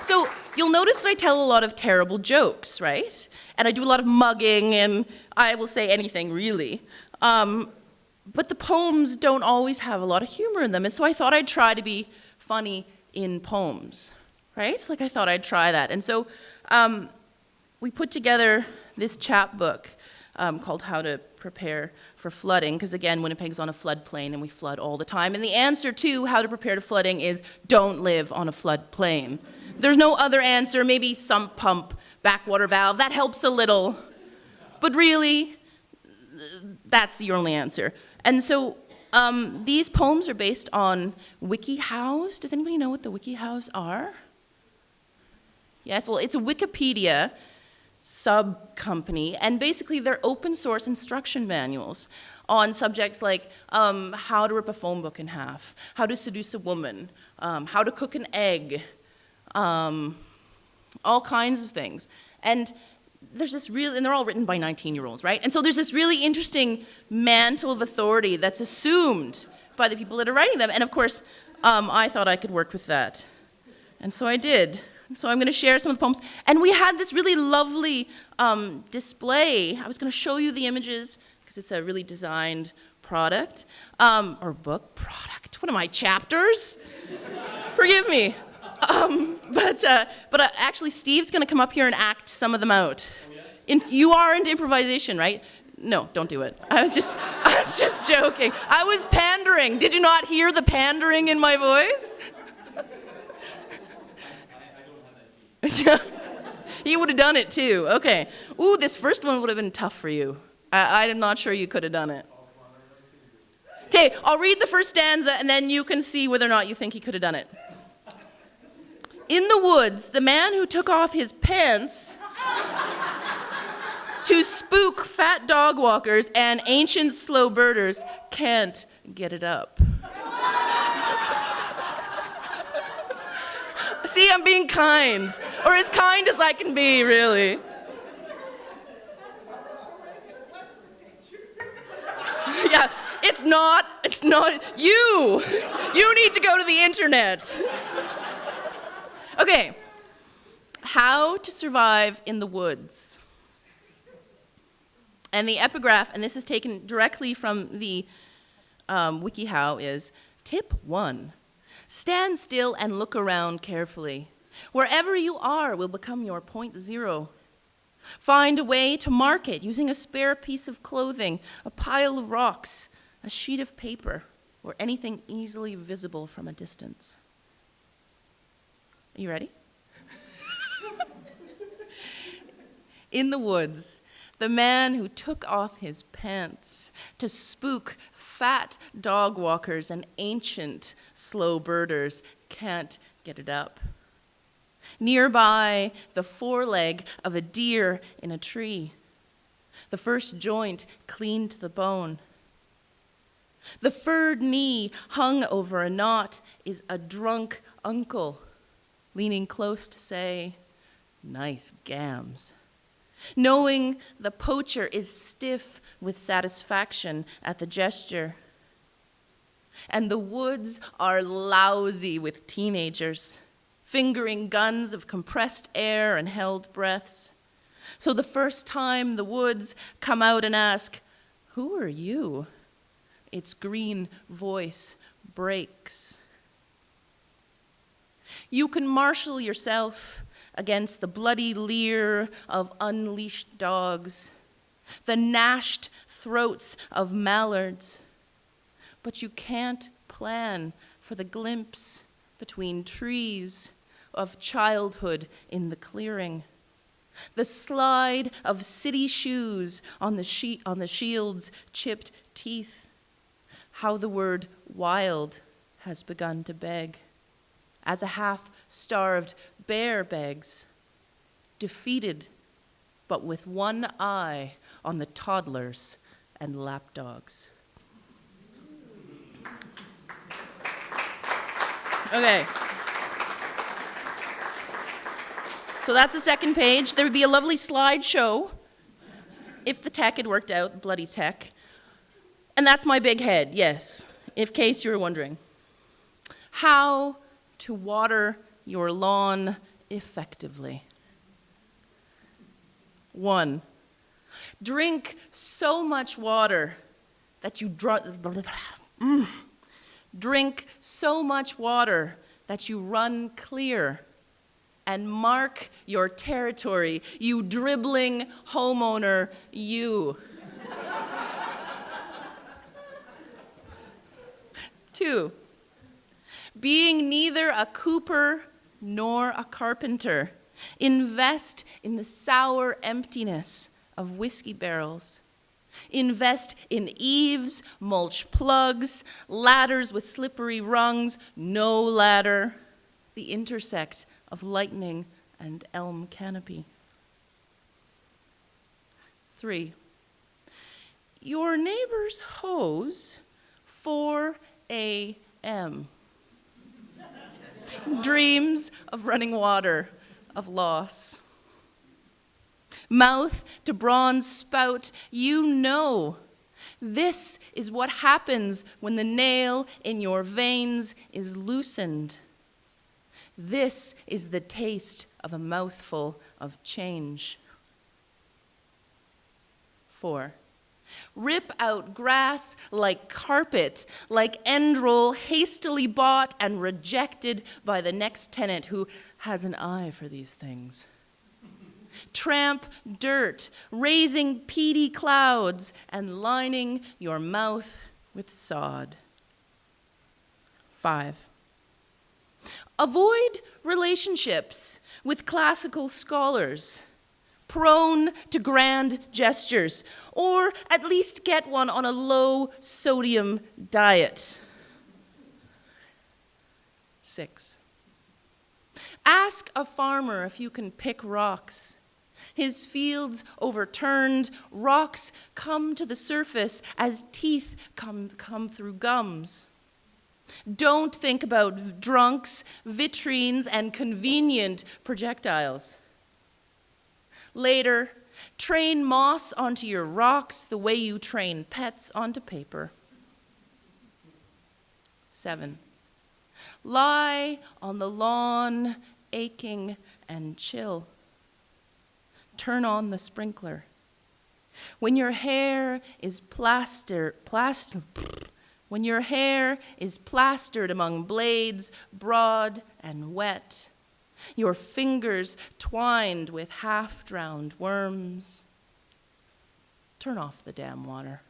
So you'll notice that I tell a lot of terrible jokes, right? And I do a lot of mugging, and I will say anything, really. But the poems don't always have a lot of humor in them, and so I thought I'd try to be funny in poems, right? Like I thought I'd try that. And so we put together this chapbook called How to Prepare for Flooding, because again, Winnipeg's on a floodplain and we flood all the time. And the answer to how to prepare to flooding is don't live on a floodplain. There's no other answer, maybe sump pump, backwater valve, that helps a little. But really, that's the only answer. And so these poems are based on WikiHows. Does anybody know what the WikiHows are? Yes, well, it's a Wikipedia sub-company, and basically they're open source instruction manuals on subjects like how to rip a phone book in half, how to seduce a woman, how to cook an egg, all kinds of things. And there's this really, and they're all written by 19-year-olds, right? And so there's this really interesting mantle of authority that's assumed by the people that are writing them. And of course, I thought I could work with that. And so I did. And so I'm going to share some of the poems. And we had this really lovely display. I was going to show you the images because it's a really designed product, or book, product. What am I, chapters? Forgive me. But actually, Steve's going to come up here and act some of them out. Oh, yes? You are into improvisation, right? No, don't do it. I was just joking. I was pandering. Did you not hear the pandering in my voice? I don't have that key. He would have done it too. Okay. Ooh, this first one would have been tough for you. I'm not sure you could have done it. Okay, I'll read the first stanza, and then you can see whether or not you think he could have done it. In the woods, the man who took off his pants to spook fat dog walkers and ancient slow birders can't get it up. See, I'm being kind, or as kind as I can be, really. Yeah, it's not, you need to go to the internet. Okay, how to survive in the woods. And the epigraph, and this is taken directly from the WikiHow, is tip 1. Stand still and look around carefully. Wherever you are will become your point 0. Find a way to mark it using a spare piece of clothing, a pile of rocks, a sheet of paper, or anything easily visible from a distance. Are you ready? In the woods, the man who took off his pants to spook fat dog walkers and ancient slow birders can't get it up. Nearby, the foreleg of a deer in a tree, the first joint clean to the bone. The furred knee hung over a knot is a drunk uncle, leaning close to say, nice gams. Knowing the poacher is stiff with satisfaction at the gesture. And the woods are lousy with teenagers, fingering guns of compressed air and held breaths. So the first time the woods come out and ask, who are you? Its green voice breaks. You can marshal yourself against the bloody leer of unleashed dogs, the gnashed throats of mallards, but you can't plan for the glimpse between trees of childhood in the clearing, the slide of city shoes on the shield's chipped teeth, how the word wild has begun to beg, as a half-starved bear begs, defeated, but with one eye on the toddlers and lapdogs. Okay. So that's the second page. There would be a lovely slideshow if the tech had worked out, bloody tech. And that's my big head, yes, in case you were wondering. How to water your lawn effectively. 1, drink so much water that you drink so much water that you run clear, and mark your territory, you dribbling homeowner, you. 2, being neither a cooper nor a carpenter, invest in the sour emptiness of whiskey barrels. Invest in eaves, mulch plugs, ladders with slippery rungs, no ladder, the intersect of lightning and elm canopy. 3, your neighbor's hose, 4 a.m. Dreams of running water, of loss. Mouth to bronze spout, you know. This is what happens when the nail in your veins is loosened. This is the taste of a mouthful of change. 4, rip out grass like carpet, like end roll hastily bought and rejected by the next tenant who has an eye for these things. Tramp dirt, raising peaty clouds and lining your mouth with sod. 5, avoid relationships with classical scholars, prone to grand gestures, or at least get one on a low-sodium diet. 6, ask a farmer if you can pick rocks. His fields overturned, rocks come to the surface as teeth come through gums. Don't think about drunks, vitrines, and convenient projectiles. Later, train moss onto your rocks the way you train pets onto paper. 7, lie on the lawn, aching and chill. Turn on the sprinkler. When your hair is plastered among blades, broad and wet, your fingers twined with half-drowned worms, turn off the damn water.